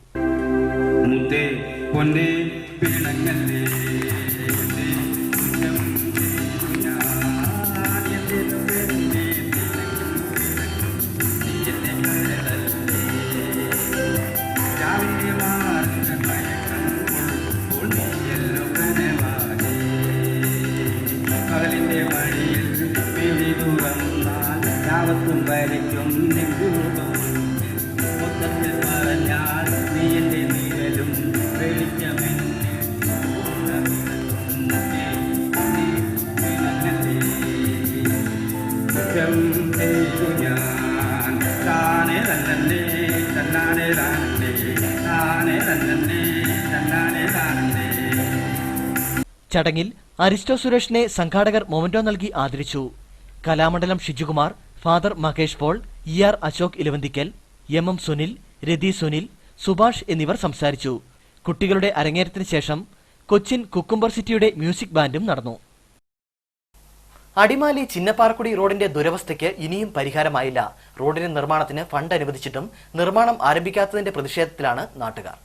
ചടങ്ങിൽ അരിസ്റ്റോ സുരേഷിനെ സംഘാടകർ മൊമെന്റോ നൽകി ആദരിച്ചു. Kalamandalam Shijukumar, father Mahesh Paul, ER Ashok Elavanthikkal, MM Sunil, Rathi Sunil, Subhash എന്നിവർ സംസാരിച്ചു. കുട്ടികളുടെ അരങ്ങേറ്റത്തിന് ശേഷം കൊച്ചിൻ കുക്കുംബർ സിറ്റിയുടെ മ്യൂസിക് ബാൻഡും നടന്നു. അടിമാലി ചിന്നപ്പാറക്കുടി റോഡിന്റെ ദുരവസ്ഥയ്ക്ക് ഇനിയും പരിഹാരമായില്ല. റോഡിന്റെ നിർമ്മാണത്തിന് ഫണ്ട് അനുവദിച്ചിട്ടും നിർമ്മാണം ആരംഭിക്കാത്തതിന്റെ പ്രതിഷേധത്തിലാണ് നാട്ടുകാർ.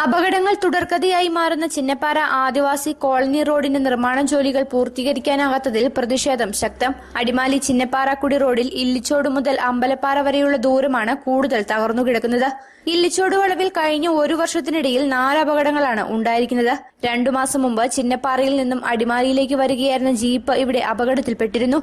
അപകടങ്ങൾ തുടർക്കഥയായി മാറുന്ന ചിന്നപ്പാറ ആദിവാസി കോളനി റോഡിന്റെ നിർമ്മാണ ജോലികൾ പൂർത്തീകരിക്കാനാകാത്തതിൽ പ്രതിഷേധം ശക്തം. അടിമാലി ചിന്നപ്പാറക്കുടി റോഡിൽ ഇല്ലിച്ചോട് മുതൽ അമ്പലപ്പാറ വരെയുള്ള ദൂരമാണ് കൂടുതൽ തകർന്നുകിടക്കുന്നത്. ഇല്ലിച്ചോട് വളവിൽ കഴിഞ്ഞ 1 വർഷത്തിനിടയിൽ 4 അപകടങ്ങളാണ് ഉണ്ടായിരിക്കുന്നത്. 2 മാസം മുമ്പ് ചിന്നപ്പാറയിൽ നിന്നും അടിമാലിയിലേക്ക് വരികയായിരുന്ന ജീപ്പ് ഇവിടെ അപകടത്തിൽപ്പെട്ടിരുന്നു.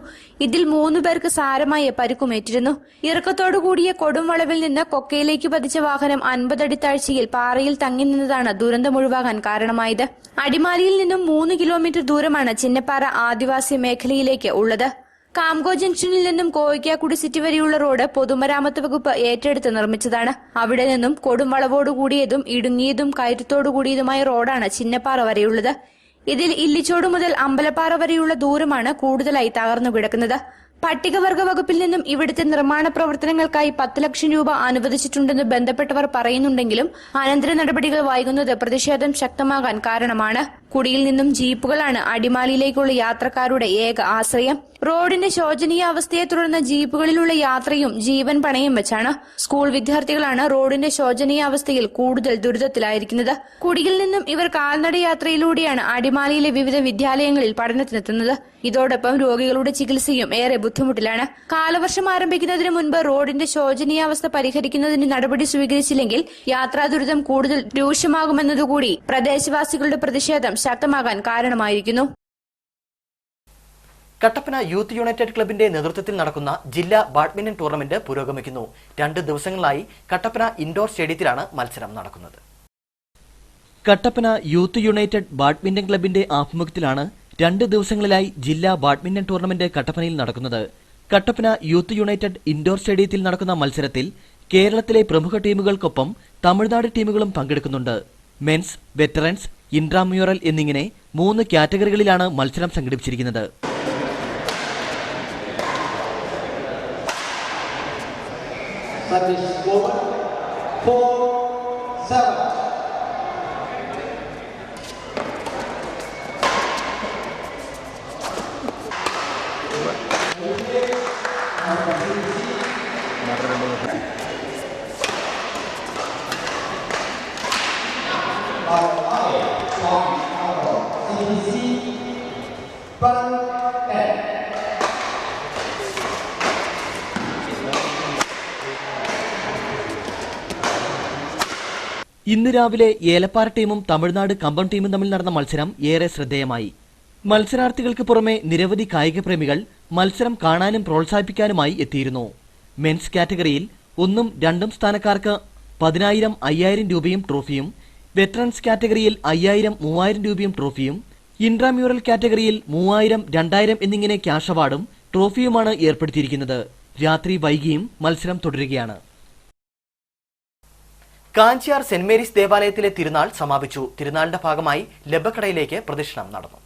ഇതിൽ 3 പേർക്ക് സാരമായ പരിക്കുമേറ്റിരുന്നു. ഇറക്കത്തോടുകൂടിയ കൊടും വളവിൽ നിന്ന് കൊക്കയിലേക്ക് പതിച്ച വാഹനം 50 അടി താഴ്ചയിൽ പാറയിൽ തങ്ങി നിന്നതാണ് ദുരന്തമൊഴിവാകാൻ കാരണമായത്. അടിമാലിയിൽ നിന്നും 3 കിലോമീറ്റർ ദൂരമാണ് ചിന്നപ്പാറ ആദിവാസി മേഖലയിലേക്ക് ഉള്ളത്. കാംഗോ ജംഗ്ഷനിൽ നിന്നും കോയിക്കാക്കുടി സിറ്റി വരെയുള്ള റോഡ് പൊതുമരാമത്ത് വകുപ്പ് ഏറ്റെടുത്ത് നിർമ്മിച്ചതാണ്. അവിടെ നിന്നും കൊടും വളവോടുകൂടിയതും ഇടുങ്ങിയതും കയറ്റത്തോടുകൂടിയതുമായ റോഡാണ് ചിന്നപ്പാറ വരെയുള്ളത്. ഇതിൽ ഇല്ലിച്ചോട് മുതൽ അമ്പലപ്പാറ വരെയുള്ള ദൂരമാണ് കൂടുതലായി തകർന്നു കിടക്കുന്നത്. പട്ടികവർഗ വകുപ്പിൽ നിന്നും ഇവിടുത്തെ നിർമ്മാണ പ്രവർത്തനങ്ങൾക്കായി 10 ലക്ഷം രൂപ അനുവദിച്ചിട്ടുണ്ടെന്ന് ബന്ധപ്പെട്ടവർ പറയുന്നുണ്ടെങ്കിലും അനന്തര നടപടികൾ വൈകുന്നത് പ്രതിഷേധം ശക്തമാകാൻ കാരണമാണ്. കുടിയിൽ നിന്നും ജീപ്പുകളാണ് അടിമാലിയിലേക്കുള്ള യാത്രക്കാരുടെ ഏക ആശ്രയം. റോഡിന്റെ ശോചനീയ അവസ്ഥയെ തുടർന്ന് ജീപ്പുകളിലുള്ള യാത്രയും ജീവൻ പണയം വെച്ചാണ്. സ്കൂൾ വിദ്യാർത്ഥികളാണ് റോഡിന്റെ ശോചനീയ അവസ്ഥയിൽ കൂടുതൽ ദുരിതത്തിലായിരിക്കുന്നത്. കുടിയിൽ നിന്നും ഇവർ കാൽനട യാത്രയിലൂടെയാണ് അടിമാലിയിലെ വിവിധ വിദ്യാലയങ്ങളിൽ പഠനത്തിനെത്തുന്നത്. ഇതോടൊപ്പം രോഗികളുടെ ചികിത്സയും ഏറെ ബുദ്ധിമുട്ടിലാണ്. കാലവർഷം ആരംഭിക്കുന്നതിന് മുൻപ് റോഡിന്റെ ശോചനീയാവസ്ഥ പരിഹരിക്കുന്നതിന് നടപടി സ്വീകരിച്ചില്ലെങ്കിൽ യാത്രാ ദുരിതം കൂടുതൽ രൂക്ഷമാകുമെന്നതുകൂടി പ്രദേശവാസികളുടെ പ്രതിഷേധം ശക്തമാകാൻ കാരണമായിരിക്കുന്നു. കട്ടപ്പന യൂത്ത് യുണൈറ്റഡ് ക്ലബിന്റെ നേതൃത്വത്തിൽ നടക്കുന്ന ജില്ലാ ബാഡ്മിന്റൺ ടൂർണമെന്റ് പുരോഗമിക്കുന്നു. 2 ദിവസങ്ങളായി കട്ടപ്പന ഇൻഡോർ സ്റ്റേഡിയത്തിലാണ് മത്സരം നടക്കുന്നത്. കട്ടപ്പന യൂത്ത് യുണൈറ്റഡ് ബാഡ്മിന്റൺ ക്ലബിന്റെ ആഭിമുഖ്യത്തിലാണ് 2 ദിവസങ്ങളിലായി ജില്ലാ ബാഡ്മിന്റൺ ടൂർണമെന്റ് കട്ടപ്പനയിൽ നടക്കുന്നത്. കട്ടപ്പന യൂത്ത് യുണൈറ്റഡ് ഇൻഡോർ സ്റ്റേഡിയത്തിൽ നടക്കുന്ന മത്സരത്തിൽ കേരളത്തിലെ പ്രമുഖ ടീമുകൾക്കൊപ്പം തമിഴ്നാട് ടീമുകളും പങ്കെടുക്കുന്നുണ്ട്. മെൻസ്, വെറ്ററൻസ്, ഇൻട്രാമ്യൂറൽ എന്നിങ്ങനെ 3 കാറ്റഗറികളിലാണ് മത്സരം സംഘടിപ്പിച്ചിരിക്കുന്നത്. ഇന്ന് രാവിലെ ഏലപ്പാറ ടീമും തമിഴ്നാട് കമ്പം ടീമും തമ്മിൽ നടന്ന മത്സരം ഏറെ ശ്രദ്ധേയമായി. മത്സരാർത്ഥികൾക്ക് പുറമെ നിരവധി കായിക പ്രേമികൾ മത്സരം കാണാനും പ്രോത്സാഹിപ്പിക്കാനുമായി എത്തിയിരുന്നു. മെൻസ് കാറ്റഗറിയിൽ 1ഉം 2ഉം സ്ഥാനക്കാർക്ക് 10,000, 5,000 രൂപയും ട്രോഫിയും, വെറ്ററൻസ് കാറ്റഗറിയിൽ 5,000, 3,000 രൂപയും ട്രോഫിയും, ഇൻട്രാമ്യൂറൽ കാറ്റഗറിയിൽ 3,000, 2,000 എന്നിങ്ങനെ ക്യാഷ് അവാർഡും ട്രോഫിയുമാണ് ഏർപ്പെടുത്തിയിരിക്കുന്നത്. രാത്രി വൈകിയും മത്സരം തുടരുകയാണ്. കാഞ്ചിയാർ സെന്റ് മേരീസ് ദേവാലയത്തിലെ തിരുനാൾ സമാപിച്ചു. തിരുനാളിന്റെ ഭാഗമായി ലബ്ബക്കടയിലേക്ക് പ്രദക്ഷിണം നടന്നു.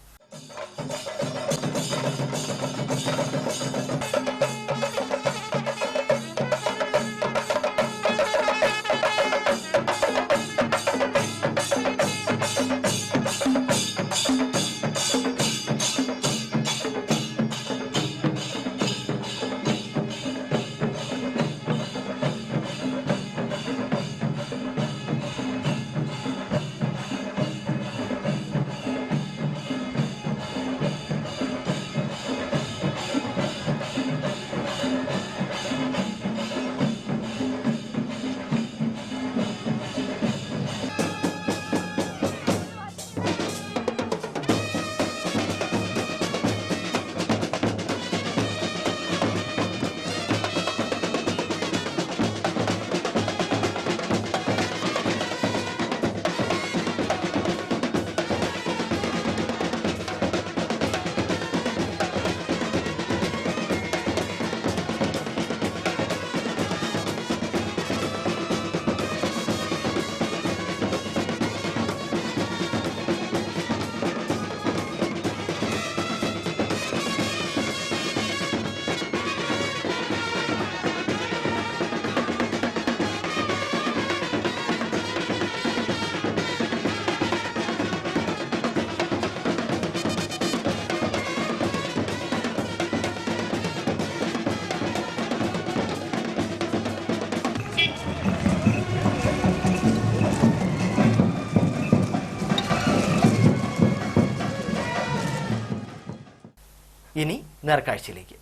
ഇനി നേർക്കാഴ്ചയിലേക്ക്.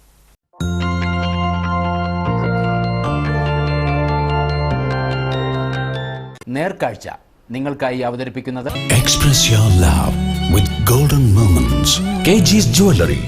നേർക്കാഴ്ച നിങ്ങൾക്കായി അവതരിപ്പിക്കുന്നത് Express your love with golden moments. KG's Jewelry.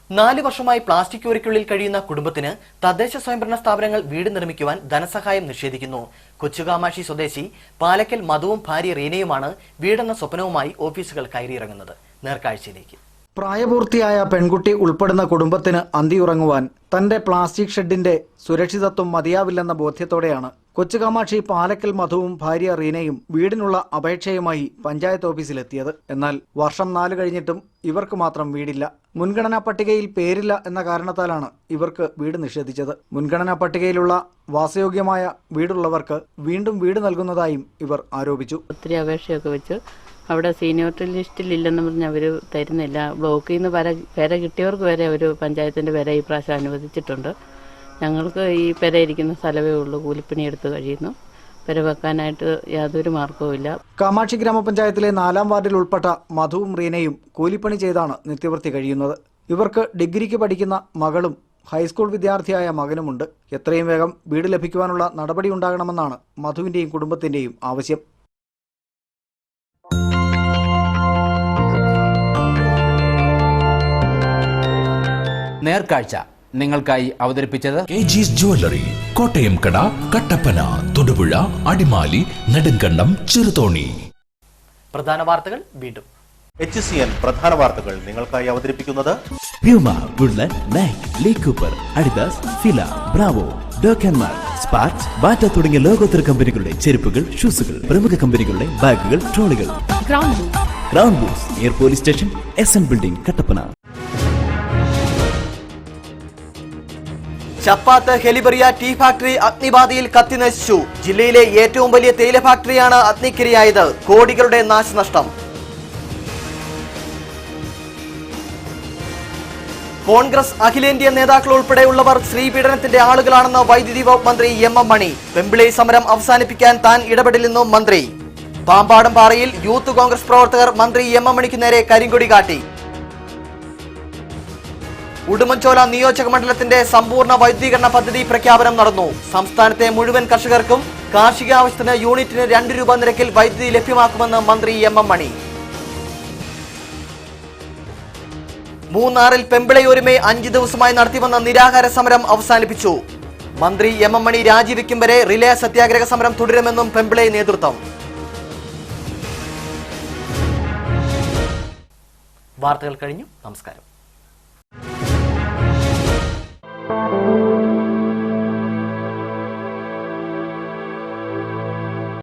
4 വർഷമായി പ്ലാസ്റ്റിക് ക്യൂരിക്കുള്ളിൽ കഴിയുന്ന കുടുംബത്തിന് തദ്ദേശ സ്വയംഭരണ സ്ഥാപനങ്ങൾ വീട് നിർമ്മിക്കുവാൻ ധനസഹായം നിഷേധിക്കുന്നു. കൊച്ചുകാമാക്ഷി സ്വദേശി പാലക്കൽ മധുവും ഭാര്യ റീനയുമാണ് വീടെന്ന സ്വപ്നവുമായി ഓഫീസുകൾ കയറിയിറങ്ങുന്നത്. നേർക്കാഴ്ചയിലേക്ക്. പ്രായപൂർത്തിയായ പെൺകുട്ടി ഉൾപ്പെടുന്ന കുടുംബത്തിന് അന്തിയുറങ്ങുവാൻ തന്റെ പ്ലാസ്റ്റിക് ഷെഡിന്റെ സുരക്ഷിതത്വം മതിയാവില്ലെന്ന ബോധ്യത്തോടെയാണ് കൊച്ചുകാമാക്ഷി പാലക്കൽ മധുവും ഭാര്യ റീനയും വീടിനുള്ള അപേക്ഷയുമായി പഞ്ചായത്ത് ഓഫീസിലെത്തിയത്. എന്നാൽ വർഷം 4 കഴിഞ്ഞിട്ടും ഇവർക്ക് മാത്രം വീടില്ല. മുൻഗണനാ പട്ടികയിൽ പേരില്ല എന്ന കാരണത്താലാണ് ഇവർക്ക് വീട് നിഷേധിച്ചത്. മുൻഗണനാ പട്ടികയിലുള്ള വാസയോഗ്യമായ വീടുള്ളവർക്ക് വീണ്ടും വീട് നൽകുന്നതായും ഇവർ ആരോപിച്ചു. ഒത്തിരി അപേക്ഷയൊക്കെ വെച്ച് അവിടെ സീനിയോറിറ്റി ലിസ്റ്റിലില്ലെന്ന് പറഞ്ഞ് അവർ തരുന്നില്ല. ബ്ലോക്കിൽ നിന്ന് പെര കിട്ടിയവർക്ക് വരെ അവർ പഞ്ചായത്തിൻ്റെ പെര ഈ പ്രാവശ്യം അനുവദിച്ചിട്ടുണ്ട്. ഞങ്ങൾക്ക് ഈ പെര ഇരിക്കുന്ന സ്ഥലമേ ഉള്ളൂ. കൂലിപ്പണി എടുത്ത് കഴിയുന്നു. പെര വെക്കാനായിട്ട് യാതൊരു മാർഗവുമില്ല. കാമാക്ഷി ഗ്രാമപഞ്ചായത്തിലെ 4-ാം വാർഡിൽ ഉൾപ്പെട്ട മധുവും റീനയും കൂലിപ്പണി ചെയ്താണ് നിത്യവൃത്തി കഴിയുന്നത്. ഇവർക്ക് ഡിഗ്രിക്ക് പഠിക്കുന്ന മകളും ഹൈസ്കൂൾ വിദ്യാർത്ഥിയായ മകനുമുണ്ട്. എത്രയും വേഗം വീട് ലഭിക്കുവാനുള്ള നടപടി ഉണ്ടാകണമെന്നാണ് മധുവിന്റെയും കുടുംബത്തിന്റെയും ആവശ്യം. നേർക്കാഴ്ച നിങ്ങൾക്കായി അവതരിപ്പിച്ചത് KG's Jewelry, കോട്ടയം കട, കട്ടപ്പന, തൊടുപുഴ, അടിമാലി, നെടുങ്കണ്ടം, ചെറുതോണി. പ്രധാന വാർത്തകൾ വീണ്ടും. HCN പ്രധാന വാർത്തകൾ നിങ്ങൾക്കായി അവതരിപ്പിക്കുന്നത് Puma, Woodland, Nike, Lee Cooper, Adidas, Fila, Bravo, ഡോക്കൻമാർ, സ്പാർക്സ്, ബാറ്റ തുടങ്ങിയ ലോകോത്തര കമ്പനികളുടെ ചെരുപ്പുകൾ, ഷൂസുകൾ, പ്രമുഖ കമ്പനികളുടെ ബാഗുകൾ, ട്രോളികൾ. ഗ്രൗണ്ട് ബൂസ്, എയർ police station, SN building, Kattappana. Chappath Helibaria tea factory അഗ്നിബാധയിൽ കത്തിനശിച്ചു. ജില്ലയിലെ ഏറ്റവും വലിയ തേയില ഫാക്ടറിയാണ് അഗ്നിക്കിരയായത്. കോടികളുടെ നാശനഷ്ടം. കോൺഗ്രസ് അഖിലേന്ത്യാ നേതാക്കൾ ഉൾപ്പെടെയുള്ളവർ ശ്രീപീഡനത്തിന്റെ ആളുകളാണെന്ന് വൈദ്യുതി വകുപ്പ് മന്ത്രി MM മണി. പെമ്പിളി സമരം അവസാനിപ്പിക്കാൻ താൻ ഇടപെടില്ലെന്നും മന്ത്രി. പാമ്പാടും പാറയിൽ യൂത്ത് കോൺഗ്രസ് പ്രവർത്തകർ മന്ത്രി MM മണിക്ക് നേരെ കരിങ്കൊടി കാട്ടി. ഉടുമ്പൻചോല നിയോജക മണ്ഡലത്തിന്റെ സമ്പൂർണ്ണ വൈദ്യുതീകരണ പദ്ധതി പ്രഖ്യാപനം നടന്നു. സംസ്ഥാനത്തെ മുഴുവൻ കർഷകർക്കും കാർഷിക ആവശ്യത്തിന് യൂണിറ്റിന് 2 രൂപ നിരക്കിൽ വൈദ്യുതി ലഭ്യമാക്കുമെന്ന് മന്ത്രി MM മണി. മൂന്നാറിൽ പെമ്പിളയൊരുമെ 5 ദിവസമായി നടത്തിവന്ന നിരാഹാര സമരം അവസാനിപ്പിച്ചു. മന്ത്രി MM മണി രാജിവെക്കും വരെ റിലേ സത്യാഗ്രഹ സമരം തുടരുമെന്നും പെമ്പിളെ നേതൃത്വം. വാർത്തകൾ കഴിഞ്ഞു. നമസ്കാരം.